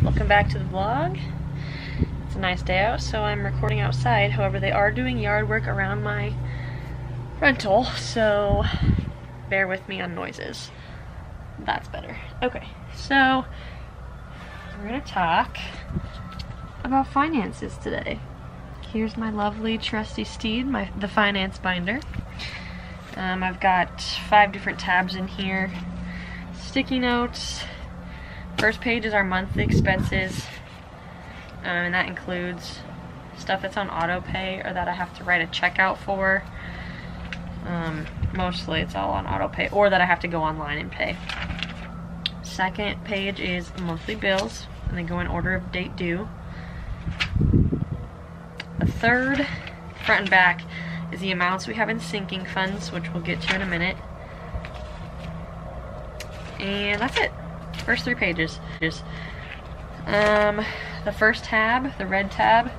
Welcome back to the vlog. It's a nice day out, so I'm recording outside. However, they are doing yard work around my rental, so bear with me on noises. That's better. Okay, so we're gonna talk about finances today. Here's my lovely trusty steed, the finance binder. I've got 5 different tabs in here. Sticky notes. First page is our monthly expenses, and that includes stuff that's on auto pay or that I have to write a check out for. Mostly it's all on auto pay, or that I have to go online and pay. Second page is monthly bills, and they go in order of date due. The third, front and back, is the amounts we have in sinking funds, which we'll get to in a minute. And that's it. First 3 pages. The first tab, the red tab,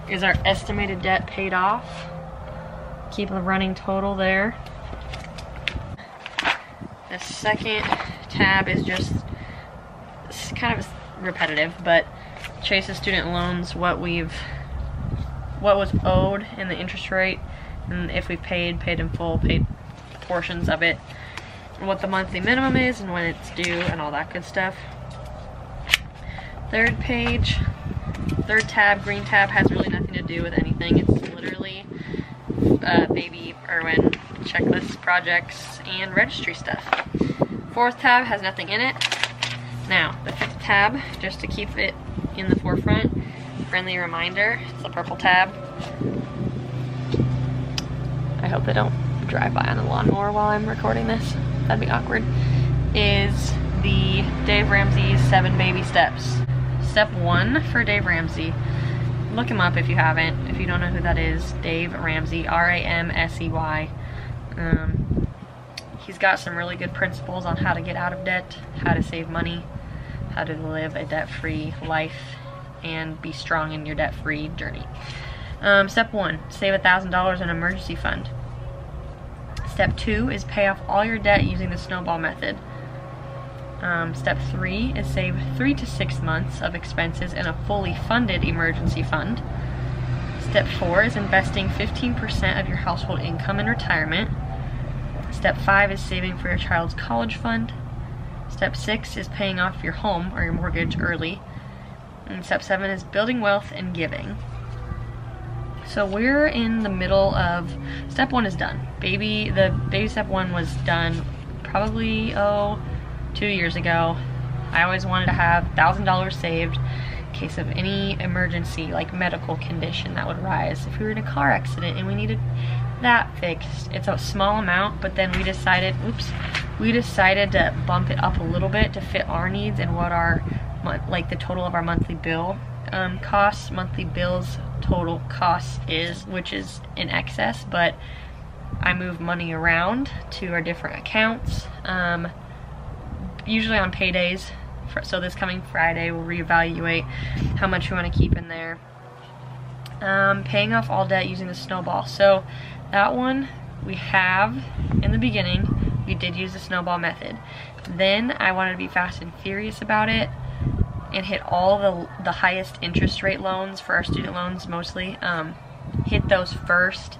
is our estimated debt paid off. Keep a running total there. The second tab is just, it's kind of repetitive, but Chase's student loans, what was owed and the interest rate, and if we've paid in full, paid portions of it, what the monthly minimum is and when it's due and all that good stuff. Third page, third tab, green tab, has really nothing to do with anything. It's literally baby Irwin checklist projects and registry stuff. Fourth tab has nothing in it. Now, the fifth tab, just to keep it in the forefront, friendly reminder, it's the purple tab. I hope they don't drive by on the lawnmower while I'm recording this. That'd be awkward. Is the Dave Ramsey's 7 baby steps. Step 1 for Dave Ramsey. Look him up if you haven't. If you don't know who that is, Dave Ramsey, R-A-M-S-E-Y. He's got some really good principles on how to get out of debt, how to save money, how to live a debt-free life, and be strong in your debt-free journey. Step 1, save $1,000 in an emergency fund. Step 2 is pay off all your debt using the snowball method. Step 3 is save 3 to 6 months of expenses in a fully funded emergency fund. Step 4 is investing 15% of your household income in retirement. Step 5 is saving for your child's college fund. Step 6 is paying off your home or your mortgage early. And step 7 is building wealth and giving. So we're in the middle of, step 1 is done. The baby step 1 was done probably, 2 years ago. I always wanted to have $1,000 saved in case of any emergency, like medical condition that would rise. If we were in a car accident and we needed that fixed. It's a small amount, but then we decided to bump it up a little bit to fit our needs and what our, like the total of our monthly bill costs, monthly bills total costs is, which is in excess, but I move money around to our different accounts, usually on paydays. So this coming Friday we'll reevaluate how much we want to keep in there. Paying off all debt using the snowball. So that one we have in the beginning, we did use the snowball method. Then I wanted to be fast and furious about it and hit all the highest interest rate loans for our student loans mostly, hit those first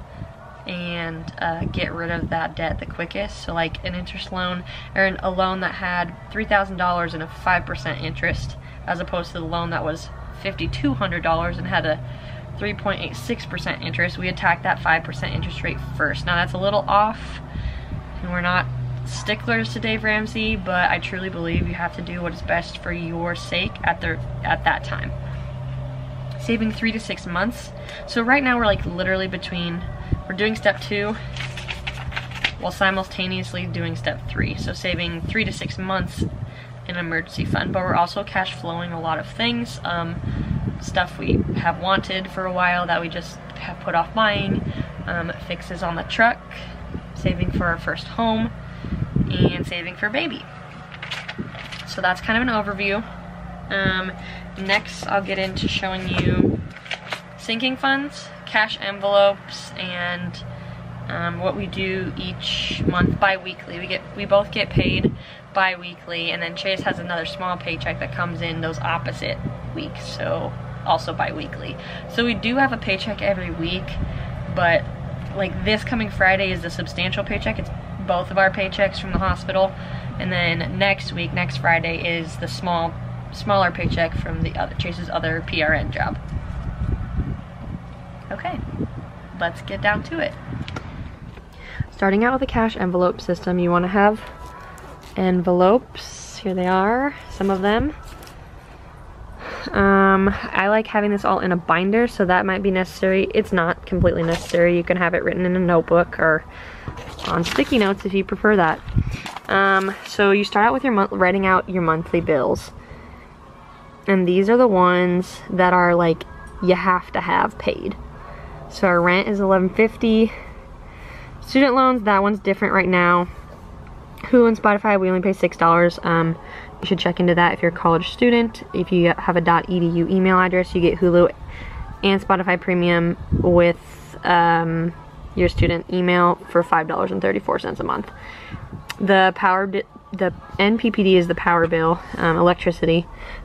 and get rid of that debt the quickest. So like an interest loan, or a loan that had $3,000 and a 5% interest, as opposed to the loan that was $5,200 and had a 3.86% interest, we attacked that 5% interest rate first. Now that's a little off, and we're not sticklers to Dave Ramsey, but I truly believe you have to do what is best for your sake at that time. Saving 3 to 6 months. So right now we're like literally we're doing step 2 while simultaneously doing step 3. So saving 3 to 6 months in an emergency fund, but we're also cash flowing a lot of things, stuff we have wanted for a while that we just have put off buying, fixes on the truck, saving for our first home, and saving for baby. So that's kind of an overview. Next I'll get into showing you sinking funds, cash envelopes, and what we do each month bi-weekly. We both get paid bi-weekly, and then Chase has another small paycheck that comes in those opposite weeks, so also bi-weekly. So we do have a paycheck every week, but like this coming Friday is a substantial paycheck. It's both of our paychecks from the hospital, and then next week, next Friday, is the smaller paycheck from the other Chase's other PRN job. Okay, let's get down to it. Starting out with a cash envelope system, you want to have envelopes. Here they are, some of them. I like having this all in a binder, so that might be necessary. It's not completely necessary. You can have it written in a notebook or on sticky notes if you prefer that. So you start out with your writing out your monthly bills, and these are the ones that are like you have to have paid. So our rent is $11.50. Student loans, that one's different right now. Hulu and Spotify, we only pay $6. You should check into that if you're a college student. If you have a .edu email address, you get Hulu and Spotify Premium with your student email for $5.34 a month. The NPPD is the power bill, electricity,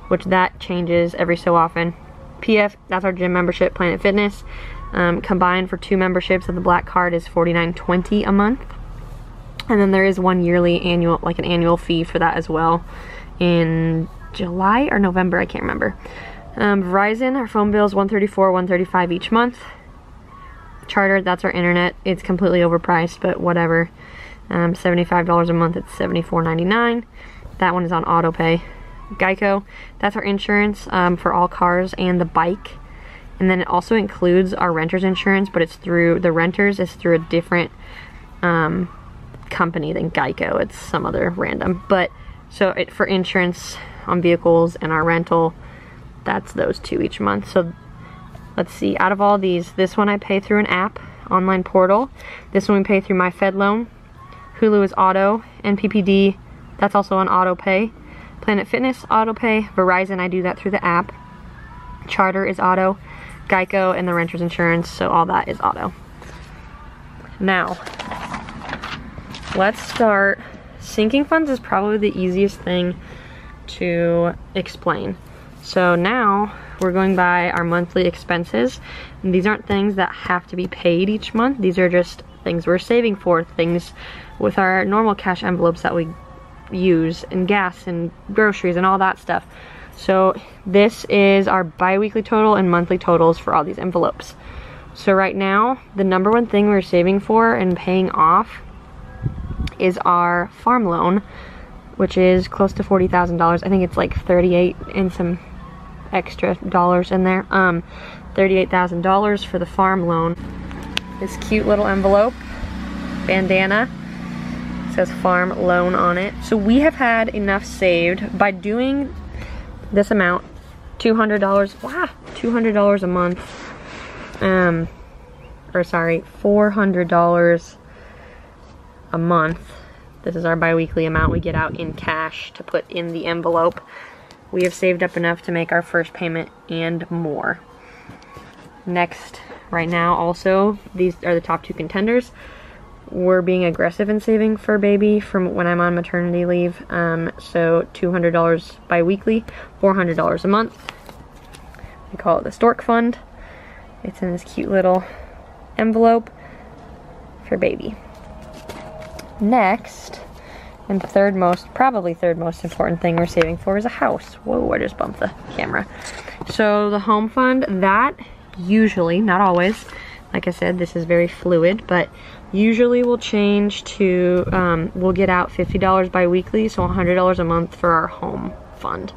which that changes every so often. PF, that's our gym membership, Planet Fitness. Combined for 2 memberships of the black card is $49.20 a month. And then there is one yearly annual, like an annual fee for that as well, in July or November, I can't remember. Verizon, our phone bill is $134, $135 each month. Charter, that's our internet. It's completely overpriced, but whatever. $75 a month, it's $74.99. That one is on auto pay. Geico, that's our insurance for all cars and the bike. And then it also includes our renter's insurance, but it's through, the renters is through a different company than Geico. It's some other random. But so for insurance on vehicles and our rental, that's those 2 each month. So let's see, out of all these, this one I pay through an app, online portal. This one we pay through my Fed loan. Hulu is auto. NPPD, that's also on auto pay. Planet Fitness, auto pay. Verizon, I do that through the app. Charter is auto. Geico and the renter's insurance, so all that is auto. Now, let's start. Sinking funds is probably the easiest thing to explain. So now we're going by our monthly expenses, and these aren't things that have to be paid each month. These are just things we're saving for, things with our normal cash envelopes that we use, and gas and groceries and all that stuff. So this is our bi-weekly total and monthly totals for all these envelopes. So right now, the number one thing we're saving for and paying off is our farm loan, which is close to $40,000. I think it's like 38 and some extra dollars in there. $38,000 for the farm loan. This cute little envelope, bandana, says farm loan on it. So we have had enough saved by doing this amount, $200, wow, $200 a month, or sorry, $400 a month. This is our bi-weekly amount we get out in cash to put in the envelope. We have saved up enough to make our first payment and more. Next, right now also, these are the top 2 contenders. We're being aggressive in saving for baby from when I'm on maternity leave. So $200 bi-weekly, $400 a month. We call it the Stork Fund. It's in this cute little envelope for baby. Next, and probably third most important thing we're saving for is a house. Whoa, I just bumped the camera. So the home fund, that usually, not always, like I said, this is very fluid, but usually we'll change to, we'll get out $50 bi-weekly, so $100 a month for our home fund.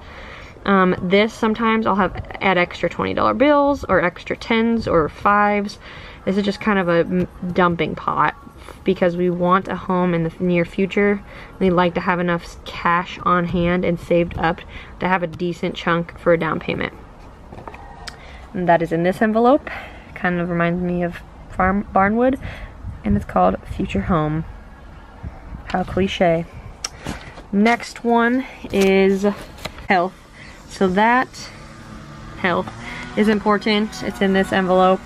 This sometimes I'll add extra $20 bills or extra 10s or 5s. This is just kind of a dumping pot because we want a home in the near future. We like to have enough cash on hand and saved up to have a decent chunk for a down payment. And that is in this envelope. Kind of reminds me of Barnwood, and it's called Future Home. How cliche. Next one is health. So that health is important. It's in this envelope.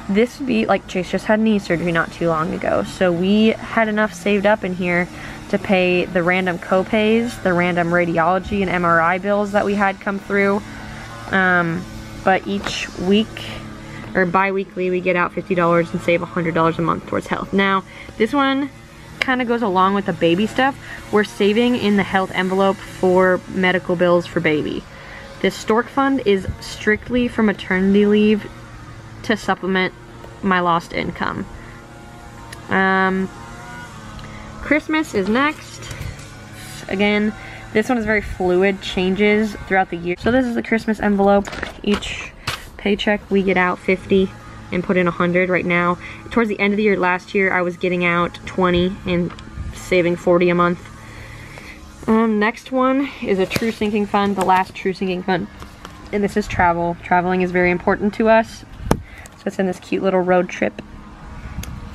this would be, like, Chase just had knee surgery not too long ago, so we had enough saved up in here to pay the random co-pays, the random radiology and MRI bills that we had come through. But each week, or bi-weekly, we get out $50 and save $100 a month towards health. Now, this one kind of goes along with the baby stuff. We're saving in the health envelope for medical bills for baby. This stork fund is strictly for maternity leave to supplement my lost income. Christmas is next. Again, this one is very fluid, changes throughout the year. So this is the Christmas envelope. Each paycheck we get out 50 and put in 100 right now. Towards the end of the year last year, I was getting out 20 and saving 40 a month. Next one is a true sinking fund, the last true sinking fund. And this is travel. Traveling is very important to us. So it's in this cute little road trip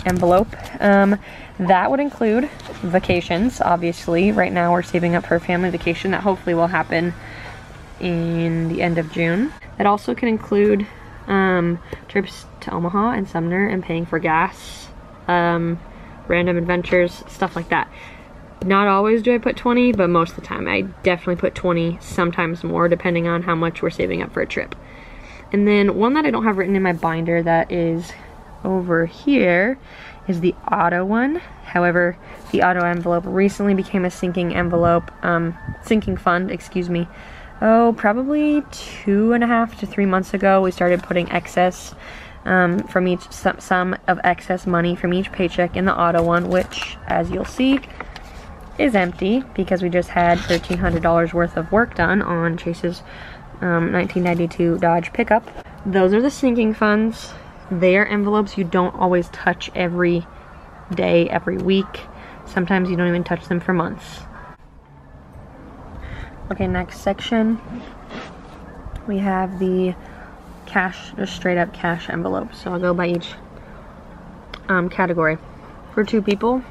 envelope. That would include vacations, obviously. Right now we're saving up for a family vacation that hopefully will happen in the end of June. That also can include trips to Omaha and Sumner and paying for gas, random adventures, stuff like that. Not always do I put 20, but most of the time I definitely put 20, sometimes more, depending on how much we're saving up for a trip. And then one that I don't have written in my binder that is over here is the auto one. However, the auto envelope recently became a sinking envelope, sinking fund, excuse me. Oh, probably 2.5 to 3 months ago, we started putting excess from each sum of excess money from each paycheck in the auto one, which, as you'll see, is empty because we just had $1,300 worth of work done on Chase's 1992 Dodge pickup. Those are the sinking funds. They are envelopes you don't always touch every day, every week. Sometimes you don't even touch them for months. Okay, next section, we have the cash, just straight up cash envelope. So I'll go by each category. For 2 people,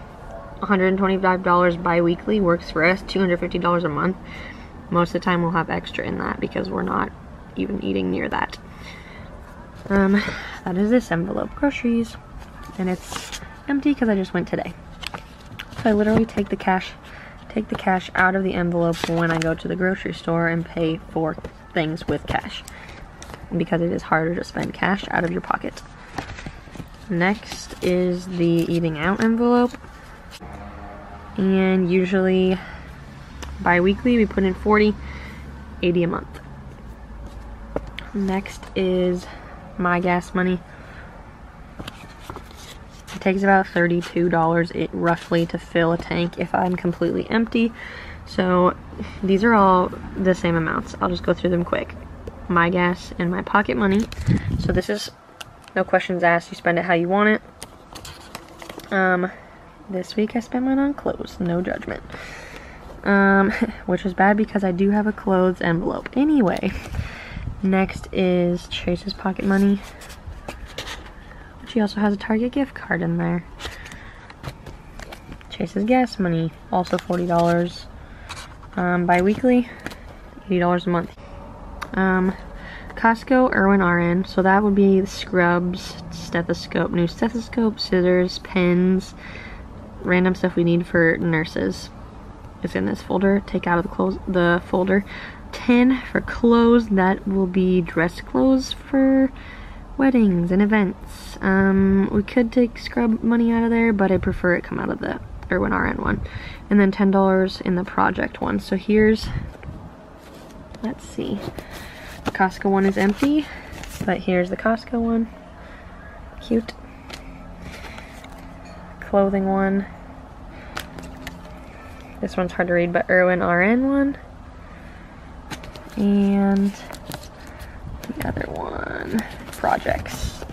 $125 bi-weekly works for us, $250 a month. Most of the time we'll have extra in that because we're not even eating near that. That is this envelope, groceries, and it's empty because I just went today. So I literally take the cash out of the envelope when I go to the grocery store and pay for things with cash, because it is harder to spend cash out of your pocket. Next is the eating out envelope, and usually bi-weekly we put in 40, 80 a month. Next is my gas money. It takes about $32 roughly to fill a tank if I'm completely empty. So these are all the same amounts. I'll just go through them quick. My gas and my pocket money. So this is no questions asked. You spend it how you want it. This week I spent mine on clothes. No judgment. Which is bad because I do have a clothes envelope. Anyway, next is Chase's pocket money. She also has a Target gift card in there. Chase's gas money, also $40. Bi-weekly, $80 a month. Costco Irwin RN, so that would be the scrubs, stethoscope, new stethoscope, scissors, pens, random stuff we need for nurses. It's in this folder. Take out of the folder. 10 for clothes, that will be dress clothes for weddings and events. We could take scrub money out of there, but I prefer it come out of the Irwin RN one. And then $10 in the project one. So here's, let's see, the Costco one is empty, but here's the Costco one. Cute. Clothing one. This one's hard to read, but Irwin RN one. And the other one, projects.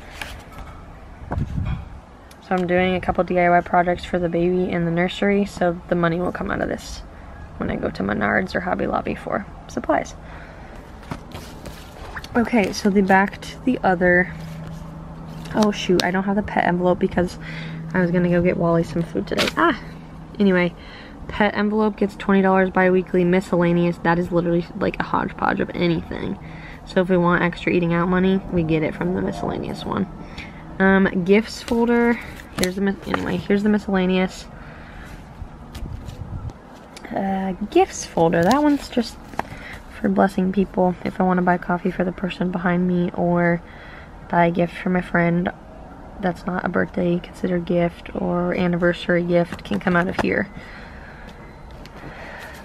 So I'm doing a couple DIY projects for the baby in the nursery, so the money will come out of this when I go to Menards or Hobby Lobby for supplies. Okay, so back to the other, oh shoot, I don't have the pet envelope because I was gonna go get Wally some food today. Anyway, pet envelope gets $20 bi-weekly. Miscellaneous, that is literally like a hodgepodge of anything. So if we want extra eating out money, we get it from the miscellaneous one. Gifts folder. Here's the miscellaneous. Gifts folder. That one's just for blessing people. If I want to buy coffee for the person behind me or buy a gift for my friend that's not a birthday considered gift or anniversary gift, can come out of here.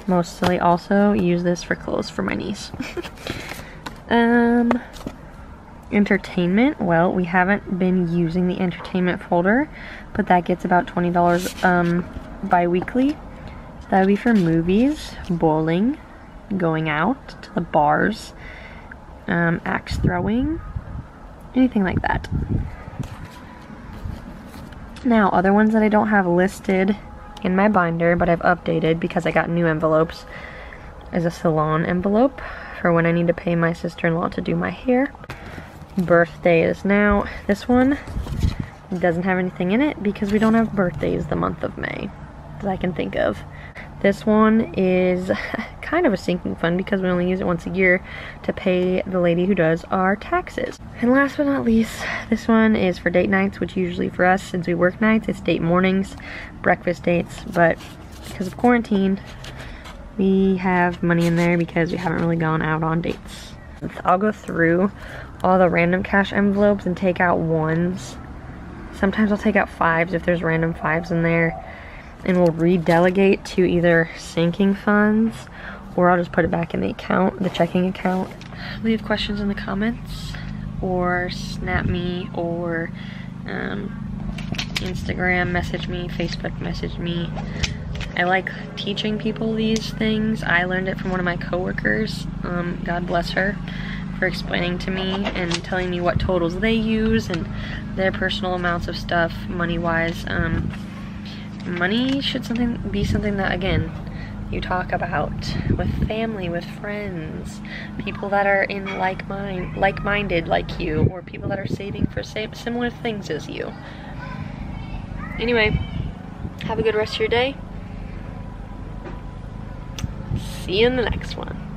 Mostly also use this for clothes for my niece. Entertainment. Well, we haven't been using the entertainment folder, but that gets about $20 bi-weekly. So that would be for movies, bowling, going out to the bars, axe throwing, anything like that. Now, other ones that I don't have listed in my binder, but I've updated because I got new envelopes, is a Salon envelope for when I need to pay my sister-in-law to do my hair. Birthdays. Now, this one doesn't have anything in it because we don't have birthdays the month of May that I can think of. This one is kind of a sinking fund because we only use it once a year to pay the lady who does our taxes. And last but not least, this one is for date nights, which usually for us, since we work nights, it's date mornings, breakfast dates, but because of quarantine, we have money in there because we haven't really gone out on dates. I'll go through all the random cash envelopes and take out ones. Sometimes I'll take out fives if there's random fives in there, and we'll redelegate to either sinking funds or I'll just put it back in the account, the checking account. Leave questions in the comments or snap me or Instagram message me, Facebook message me. I like teaching people these things. I learned it from one of my coworkers, God bless her, for explaining to me and telling me what totals they use and their personal amounts of stuff money-wise. Money should be something that, again, you talk about with family, with friends, people that are in like-minded like you, or people that are saving for similar things as you. Anyway, have a good rest of your day. See you in the next one.